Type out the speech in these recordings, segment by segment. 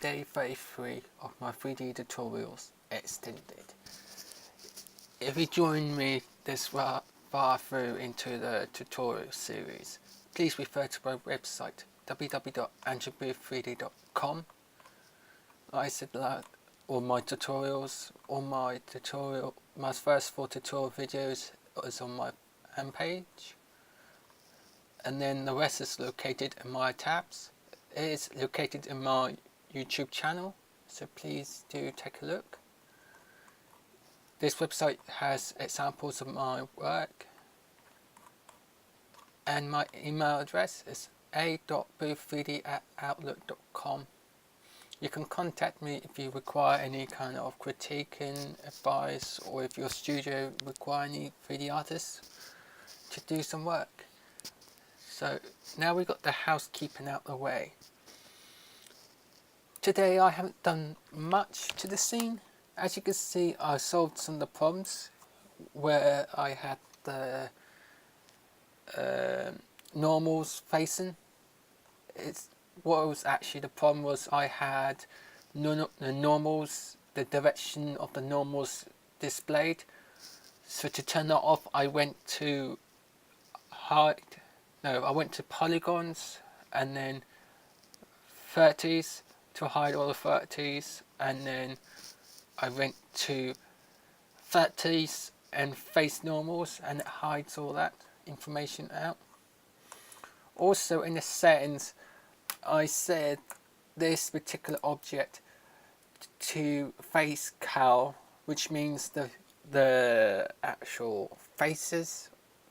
day 33 of my 3D tutorials extended. If you join me this far through into the tutorial series, please refer to my website www.andrewbooth3d.com. Like I said, all my first 4 tutorial videos is on my homepage, and then the rest is located in my tabs. It is located in my YouTube channel, so please do take a look. This website has examples of my work, and my email address is a.booth3d@outlook.com. You can contact me if you require any kind of critiquing, advice, or if your studio require any 3D artists to do some work. So now we've got the housekeeping out the way. Today I haven't done much to the scene. As you can see, I solved some of the problems where I had the normals facing. What was actually the problem was I had the normals, the direction of the normals displayed. So to turn that off, I went to polygons and then 30s to hide all the 30s, and then I went to 30s and face normals, and it hides all that information out. Also in the settings, I set this particular object to face cal, which means the actual faces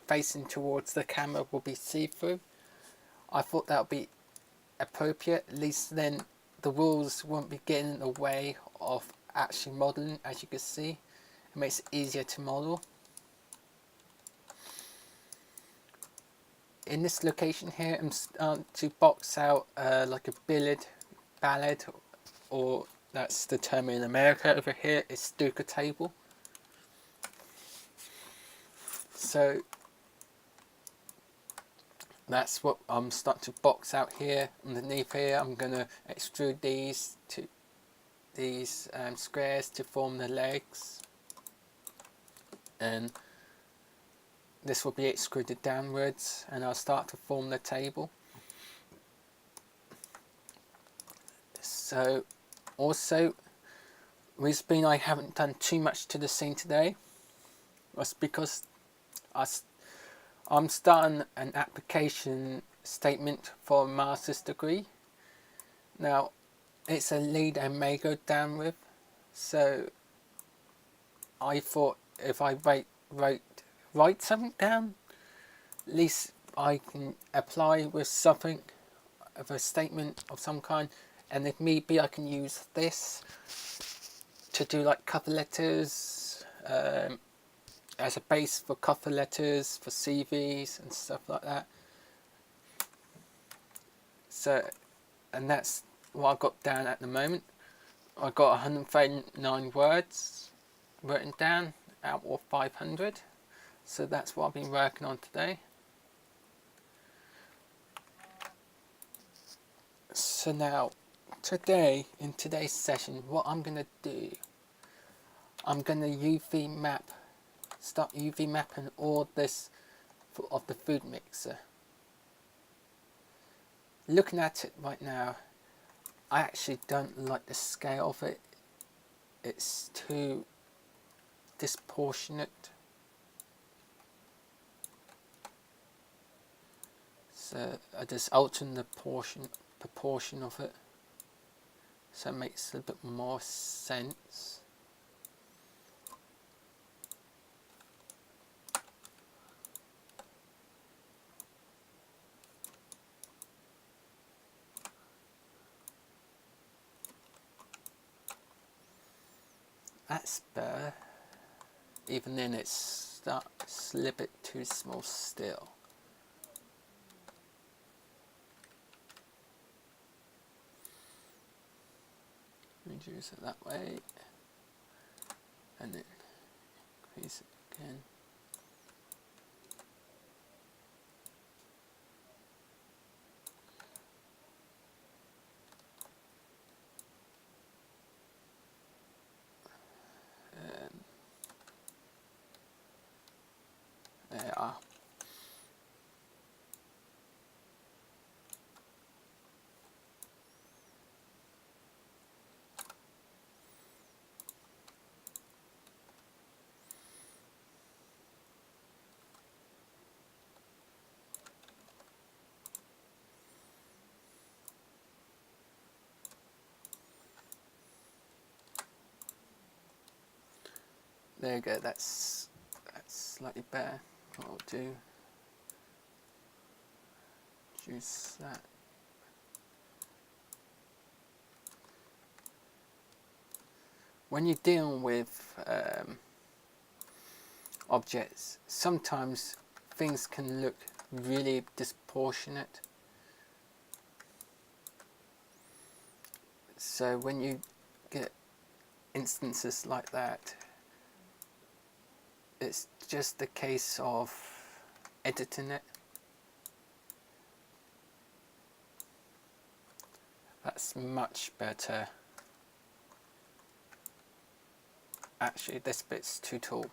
facing towards the camera will be see-through. I thought that would be appropriate, at least then the rules won't be getting in the way of actually modeling. As you can see, it makes it easier to model. In this location here, I'm starting to box out like a ballad, or that's the term in America. Over here is Stuka table. So that's what I'm starting to box out here. Underneath here, I'm going to extrude these squares to form the legs, and this will be extruded downwards, and I'll start to form the table. So also, reason I haven't done too much to the scene today was because I'm starting an application statement for a master's degree. Now it's a lead I may go down with, so I thought if I write something down, at least I can apply with something of a statement of some kind, and if maybe I can use this to do like cover letters, as a base for cover letters for CVs and stuff like that. So, and that's what I've got down at the moment. I've got 139 words written down out of 500. So that's what I've been working on today. So now, in today's session, what I'm going to do, I'm going to start UV mapping all this of the food mixer. Looking at it right now, I actually don't like the scale of it. It's too disproportionate. So I just alter the proportion of it, so it makes a bit more sense. That's better. Even then it's a little bit too small still. Reduce it that way, and then increase it again. There you go, that's slightly better. What I'll do, choose that. When you deal with objects, sometimes things can look really disproportionate. So when you get instances like that, it's just a case of editing it. That's much better. Actually, this bit's too tall.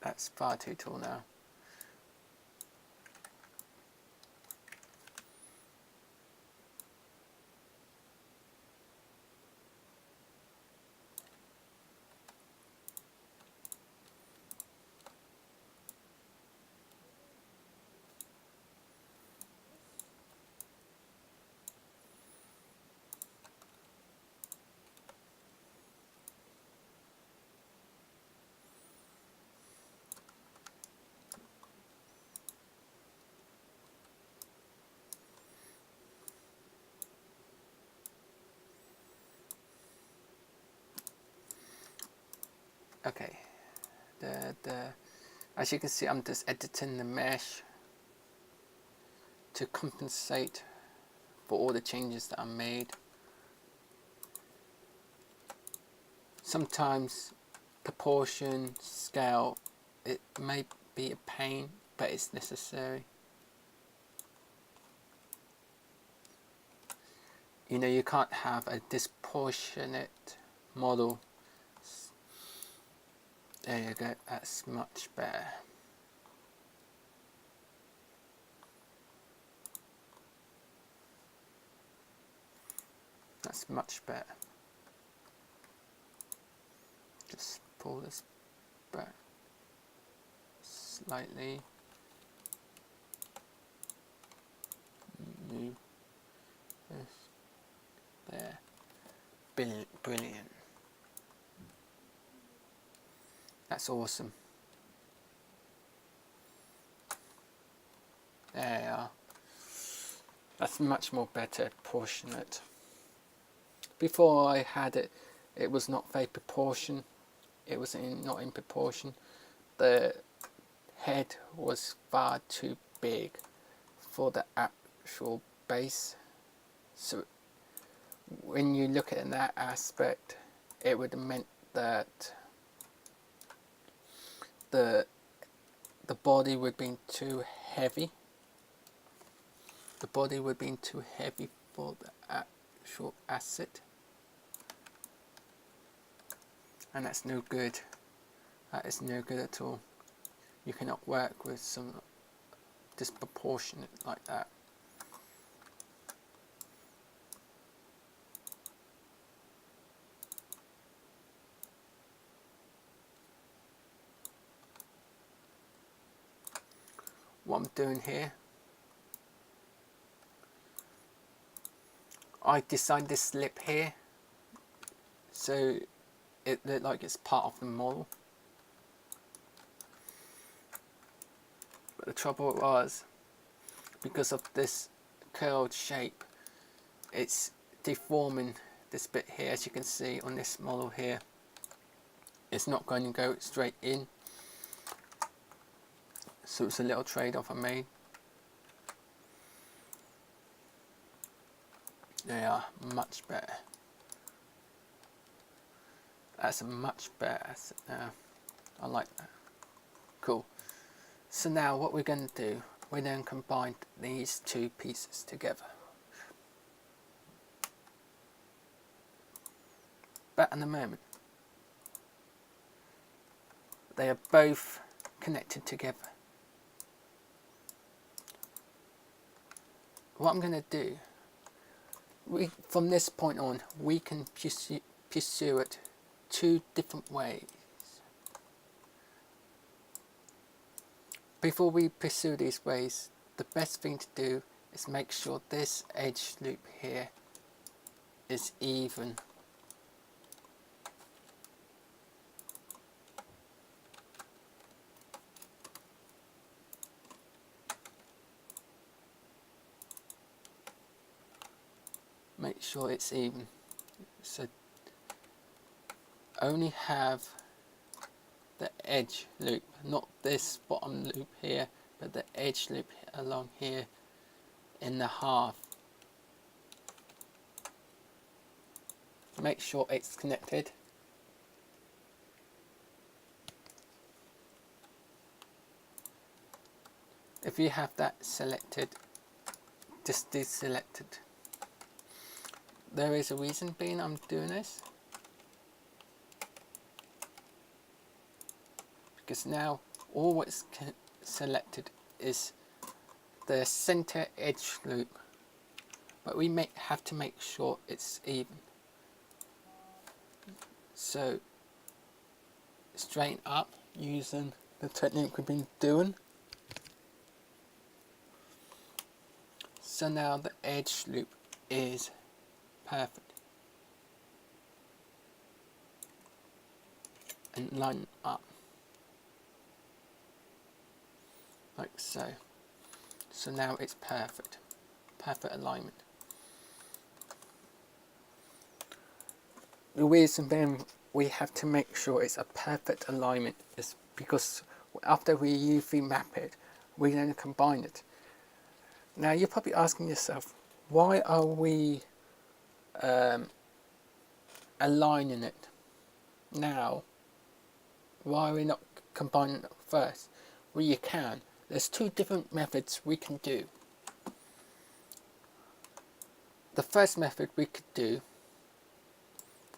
That's far too tall now. Okay, as you can see, I'm just editing the mesh to compensate for all the changes that I made. Sometimes proportion, scale, it may be a pain, but it's necessary. You know, you can't have a disproportionate model. There you go, that's much better. That's much better. Just pull this back slightly. Move this there. Brilliant. That's awesome. There you are. That's much more better proportionate. Before I had it, it was not very proportion. It was not in proportion. The head was far too big for the actual base. So when you look at it in that aspect, it would have meant that the body would have been too heavy. The body would have been too heavy for the actual asset. And that's no good. That is no good at all. You cannot work with some disproportionate like that. What I'm doing here, I designed this slip here so it looked like it's part of the model. But the trouble was, because of this curled shape, it's deforming this bit here. As you can see on this model here, it's not going to go straight in. So it's a little trade-off I made. They are much better. That's a much better asset now. I like that. Cool. So now what we're going to do, we're going to combine these two pieces together. But in a moment, they are both connected together. What I'm going to do, from this point on, we can pursue it two different ways. Before we pursue these ways, the best thing to do is make sure this edge loop here is even. make sure it's even. So only have the edge loop, not this bottom loop here, but the edge loop along here in the half. Make sure it's connected. If you have that selected, just deselect it. There is a reason being I'm doing this, because now all what's selected is the center edge loop, but we have to make sure it's even. So straighten up using the technique we've been doing. So now the edge loop is perfect. And line up like so. So now it's perfect. Perfect alignment. The reason being we have to make sure it's a perfect alignment is because after we UV map it, we then combine it. Now you're probably asking yourself, why are we aligning it now? Why are we not combining it first? Well, you can. There's two different methods we can do. The first method we could do,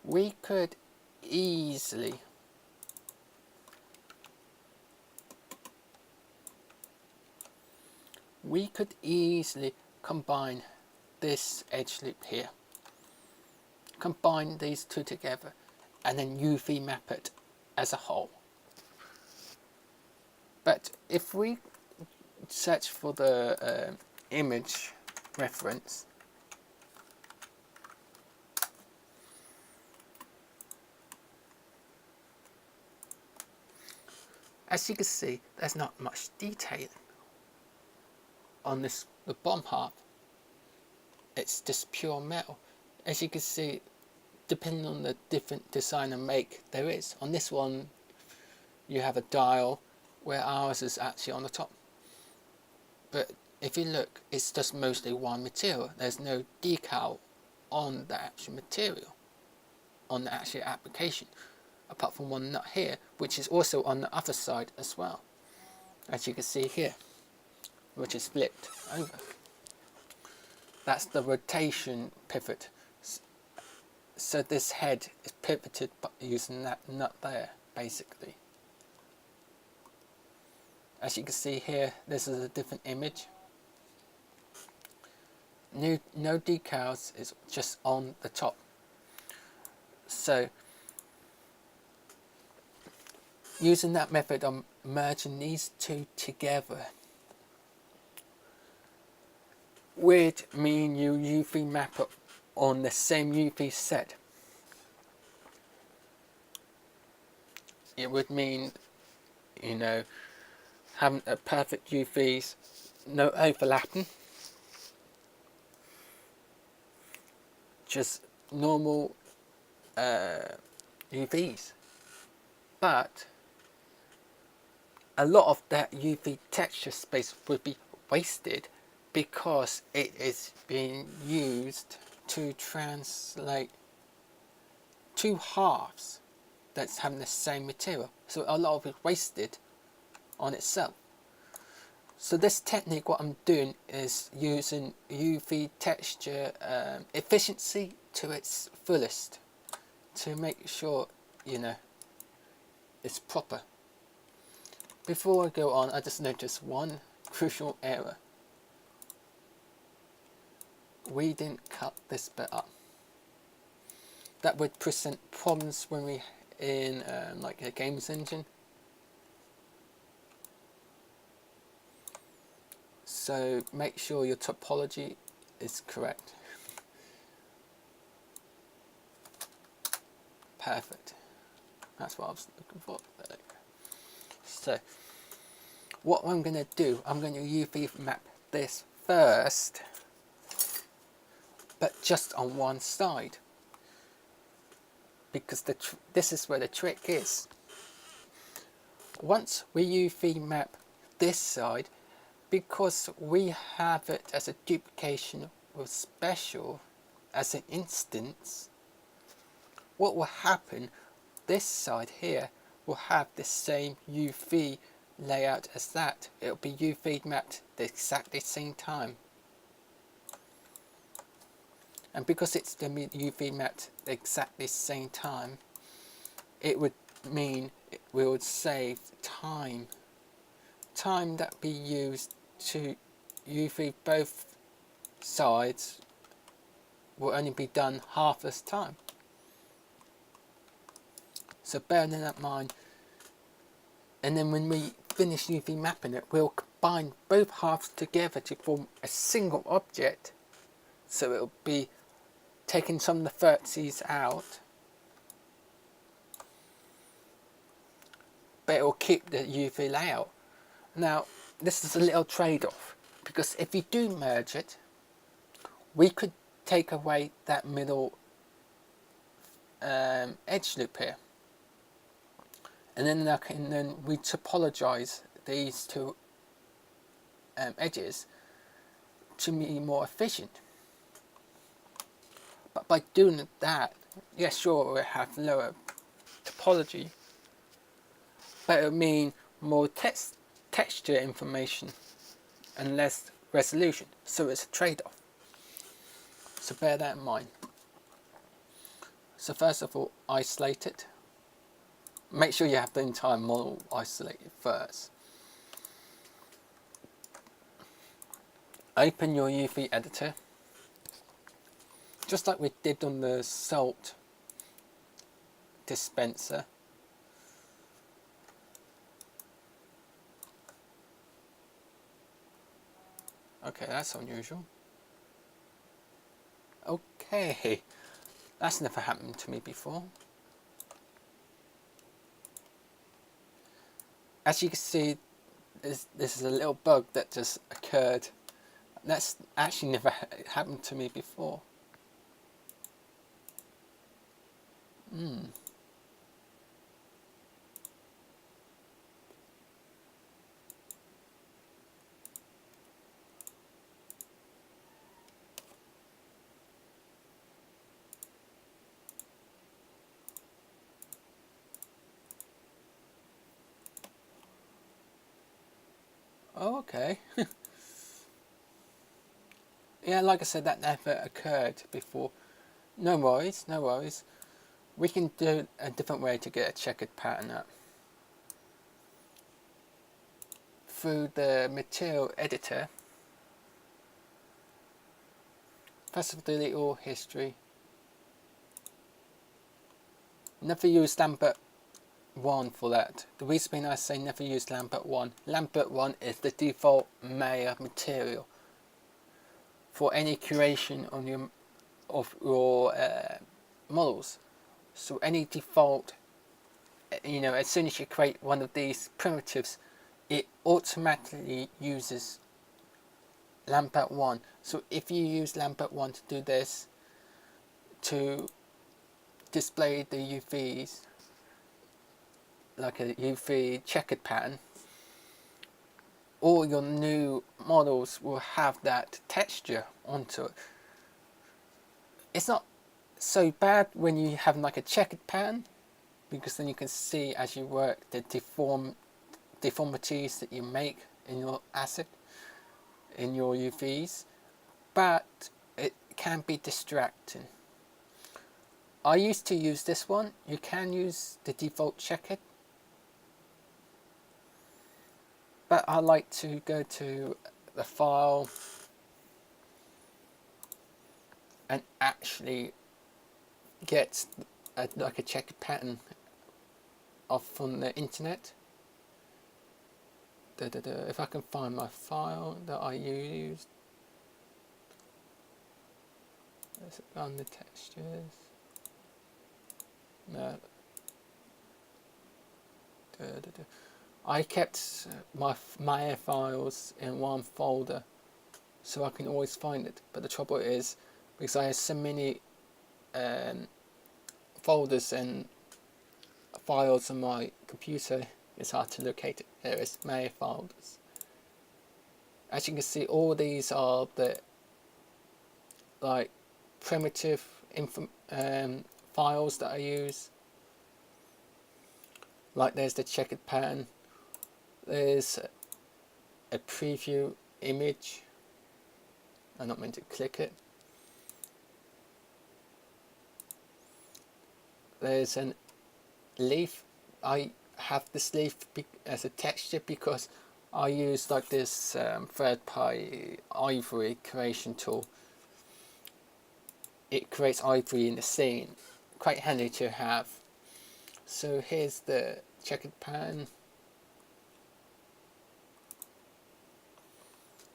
we could easily combine this edge loop here, combine these two together, and then UV map it as a whole. But if we search for the image reference, as you can see, there's not much detail on the bottom half. It's just pure metal. As you can see, depending on the different design and make there is. On this one, you have a dial, where ours is actually on the top. But if you look, it's just mostly one material. There's no decal on the actual material, on the actual application, apart from one nut here, which is also on the other side as well, as you can see here, which is flipped over. That's the rotation pivot. So this head is pivoted using that nut there, basically. As you can see here, this is a different image. No decals, is just on the top. So using that method of merging these two together would mean you UV map it on the same UV set. It would mean, you know, having a perfect UVs, no overlapping, just normal UVs. But a lot of that UV texture space would be wasted because it is being used to translate two halves that's having the same material. So a lot of it wasted on itself. So this technique, what I'm doing is using UV texture efficiency to its fullest to make sure, you know, it's proper. Before I go on, I just noticed one crucial error. We didn't cut this bit up. That would present problems when we in like a games engine. So make sure your topology is correct. Perfect. That's what I was looking for. There. So what I'm going to do, I'm going to UV map this first, but just on one side, because this is where the trick is. Once we UV map this side, because we have it as a duplication with special as an instance, what will happen, this side here will have the same UV layout as that. It will be UV mapped the exactly same time. And because it's the UV mapped the exactly same time, it would mean we would save time. Time that we used to UV both sides will only be done half this time. So bear that in mind. And then when we finish UV mapping it, we'll combine both halves together to form a single object. So it'll be taking some of the vertices out, but it will keep the UV layout. Now, this is a little trade-off, because if you do merge it, we could take away that middle edge loop here, and then we topologize these two edges to be more efficient. But by doing that, yeah, sure, we'll have lower topology, but it'll mean more texture information and less resolution. So it's a trade-off. So bear that in mind. So first of all, isolate it. Make sure you have the entire model isolated first. Open your UV editor, just like we did on the salt dispenser. Okay, that's unusual. Okay, that's never happened to me before. As you can see, this is a little bug that just occurred. That's actually never happened to me before. Oh, okay. Yeah, like I said, that never occurred before. No worries, no worries. We can do a different way to get a checkered pattern up. Through the material editor, first of all, delete all history. Never use Lambert 1 for that. The reason being I say never use Lambert 1. Lambert 1 is the default Maya material for any curation on your models. So any default, as soon as you create one of these primitives, it automatically uses Lambert 1. So if you use Lambert 1 to do this, to display the UVs, like a UV checkered pattern, all your new models will have that texture onto it. It's not so bad when you have like a checkered pattern, because then you can see as you work the deformities that you make in your asset, in your UVs, but it can be distracting. I used to use this one. You can use the default checkered, but I like to go to the file and actually get like a checkered pattern off from the internet. If I can find my file that I used, let's run the textures. No. I kept my Maya files in one folder so I can always find it, but the trouble is because I have so many folders and files on my computer. It's hard to locate it. There is my folders. As you can see, all these are the like primitive files that I use. Like there's the checkered pattern, there's a preview image. I'm not meant to click it. There's an leaf. I have this leaf as a texture because I use like this third-party ivory creation tool. It creates ivory in the scene. Quite handy to have. So here's the checkered pattern.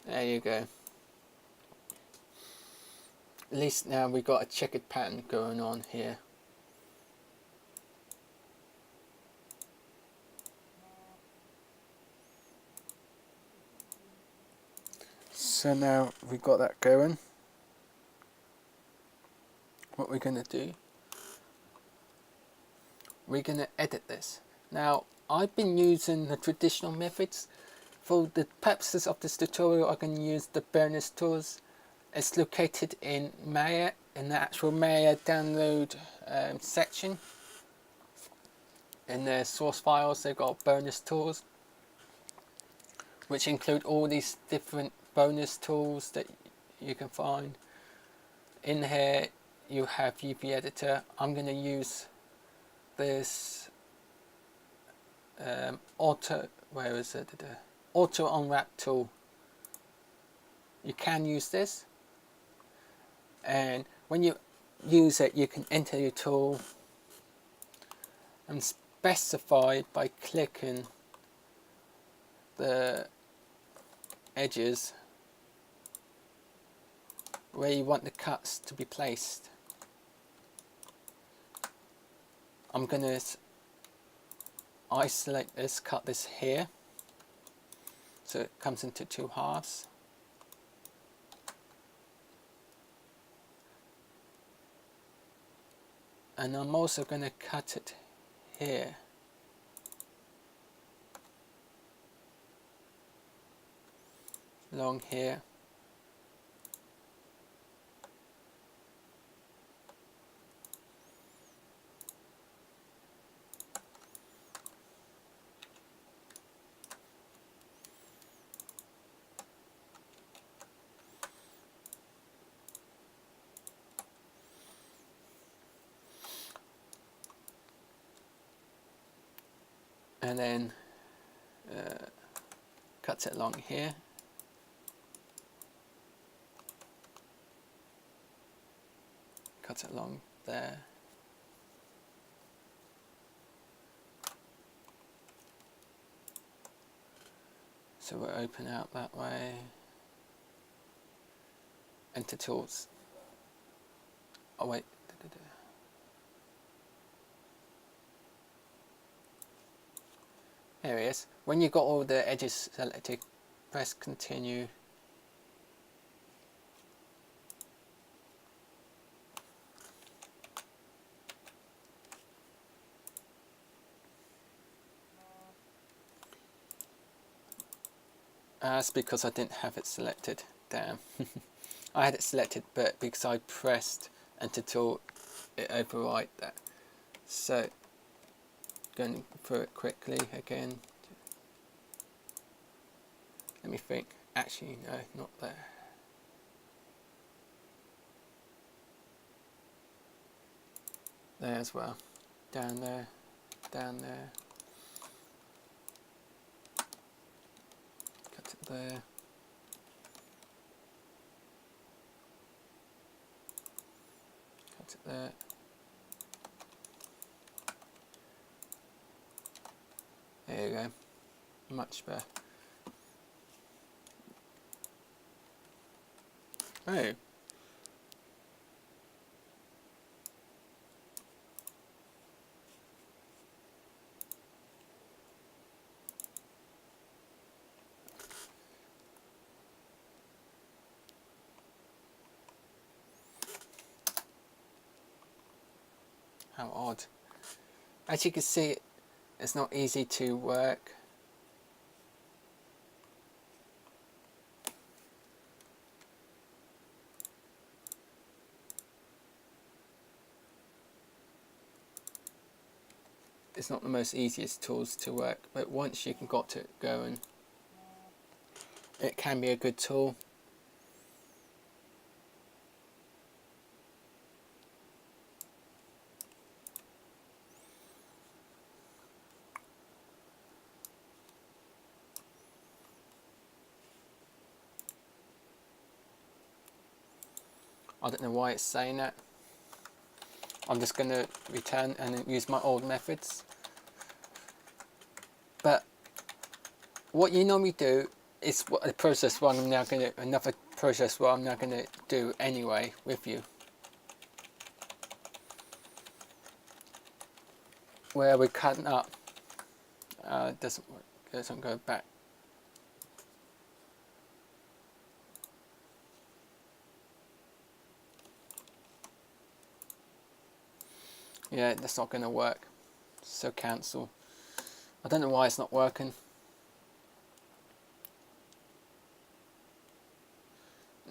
There you go. At least now we've got a checkered pattern going on here. So now we've got that going. What we're going to do, we're going to edit this. Now I've been using the traditional methods. For the purposes of this tutorial, I can use the bonus tools. It's located in Maya, in the actual Maya download section. In their source files, they've got bonus tools, which include all these different bonus tools that you can find. In here, you have UV editor. I'm going to use this auto unwrap tool. You can use this, and when you use it, you can enter your tool and specify by clicking the edges where you want the cuts to be placed. I'm going to isolate this, cut this here so it comes into two halves. And I'm also going to cut it here. Along here. And then cuts it along here. Cuts it along there. So we'll open out that way. Enter tools. Oh wait. There it is. When you've got all the edges selected, press continue. That's because I didn't have it selected. Damn. I had it selected, but because I pressed enter tool, it override that. So going through it quickly again. Let me think. Actually, no, not there. There as well. Down there. Down there. Cut it there. Cut it there. There you go. Much better. Oh. How odd. As you can see, it's not easy to work. It's not the most easiest tools to work, but once you can got it going, it can be a good tool. I don't know why it's saying that. I'm just going to return and use my old methods. But what you normally do is a process what I'm now going to, another process what I'm now going to do anyway with you. Where we're cutting up, doesn't go back. Yeah, that's not going to work. So cancel. I don't know why it's not working.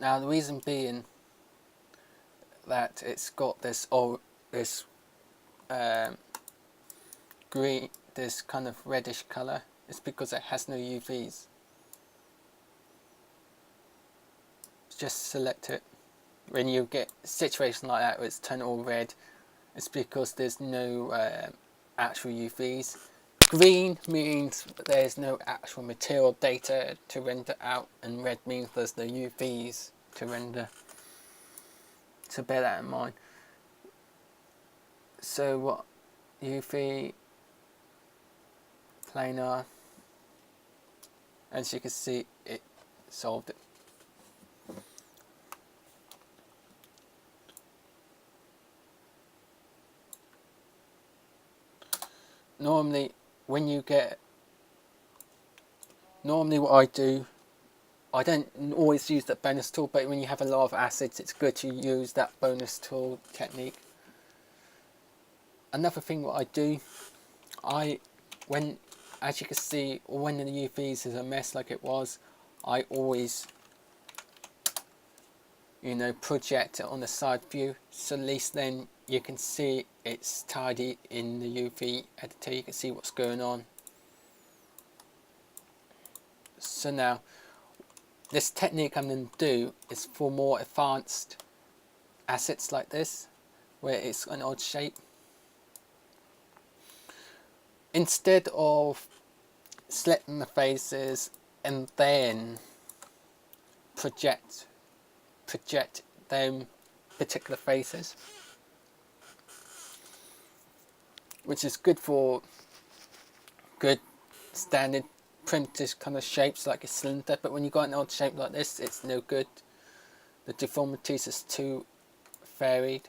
Now the reason being that it's got this green, this kind of reddish colour. It's because it has no UVs. Just select it. When you get a situation like that where it's turned all red, it's because there's no actual UVs. Green means there's no actual material data to render out, and red means there's no UVs to render. So bear that in mind. So what UV planar, as you can see, it solved it. Normally what I do, I don't always use that bonus tool, but when you have a lot of acids, it's good to use that bonus tool technique. Another thing what I do, as you can see, when the UVs is a mess like it was, I always, project it on the side view, so at least then you can see it's tidy in the UV editor. You can see what's going on. So now, this technique I'm going to do is for more advanced assets like this, where it's an odd shape. Instead of selecting the faces and then project them particular faces, which is good for good standard printed kind of shapes like a cylinder, but when you got an odd shape like this, it's no good. The deformities is too varied.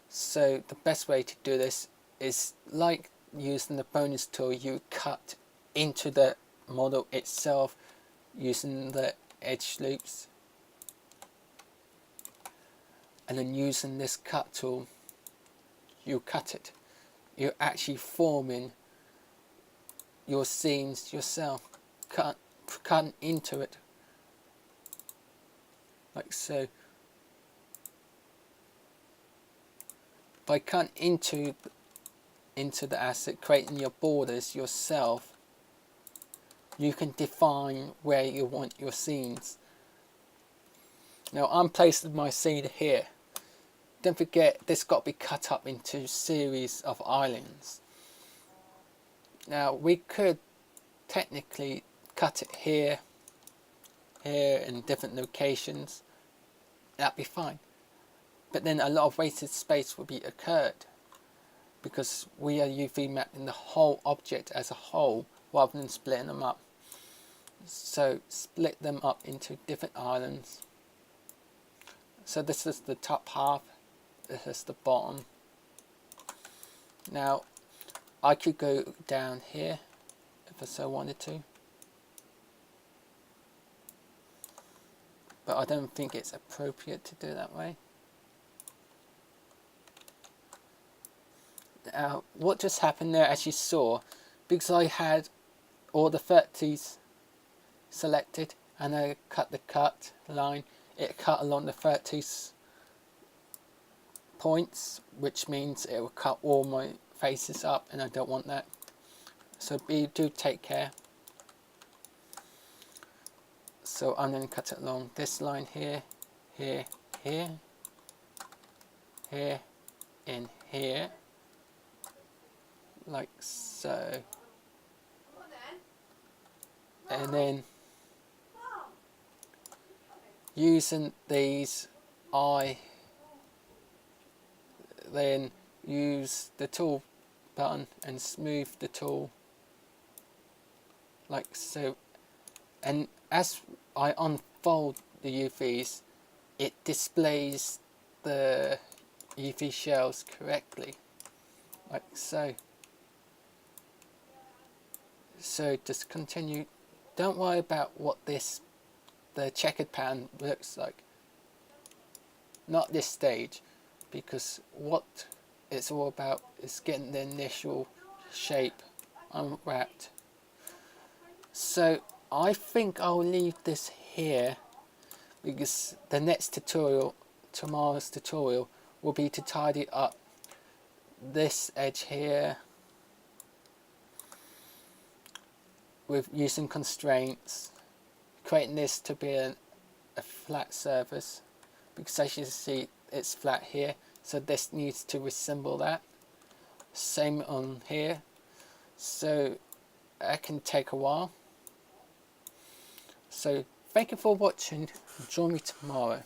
So the best way to do this is like using the bonus tool. You cut into the model itself using the edge loops, and then using this cut tool, you cut it. You're actually forming your scenes yourself, cutting into it like so. By cutting into the asset, creating your borders yourself, you can define where you want your scenes. Now I'm placing my scene here. Don't forget, this got to be cut up into series of islands. Now we could technically cut it here, in different locations. That'd be fine. But then a lot of wasted space would be occurred, because we are UV mapping the whole object as a whole rather than splitting them up. So split them up into different islands. So this is the top half, this is the bottom. Now I could go down here if I so wanted to, but I don't think it's appropriate to do it that way. what just happened there, as you saw, because I had all the 30s selected and I cut the cut line, it cut along the 30s points, which means it will cut all my faces up, and I don't want that. So do take care. So I'm going to cut it along this line here, here, here, here, in here, like so. And then using these, I then use the tool button and smooth the tool like so, and as I unfold the UVs, it displays the UV shells correctly, like so. So just continue, don't worry about what the checkered pattern looks like, not this stage, because what it's all about is getting the initial shape unwrapped. So I think I'll leave this here, because the next tutorial, tomorrow's tutorial, will be to tidy up this edge here with using constraints, creating this to be a flat surface, because as you see it's flat here, so this needs to resemble that. Same on here, so that can take a while. So thank you for watching, join me tomorrow.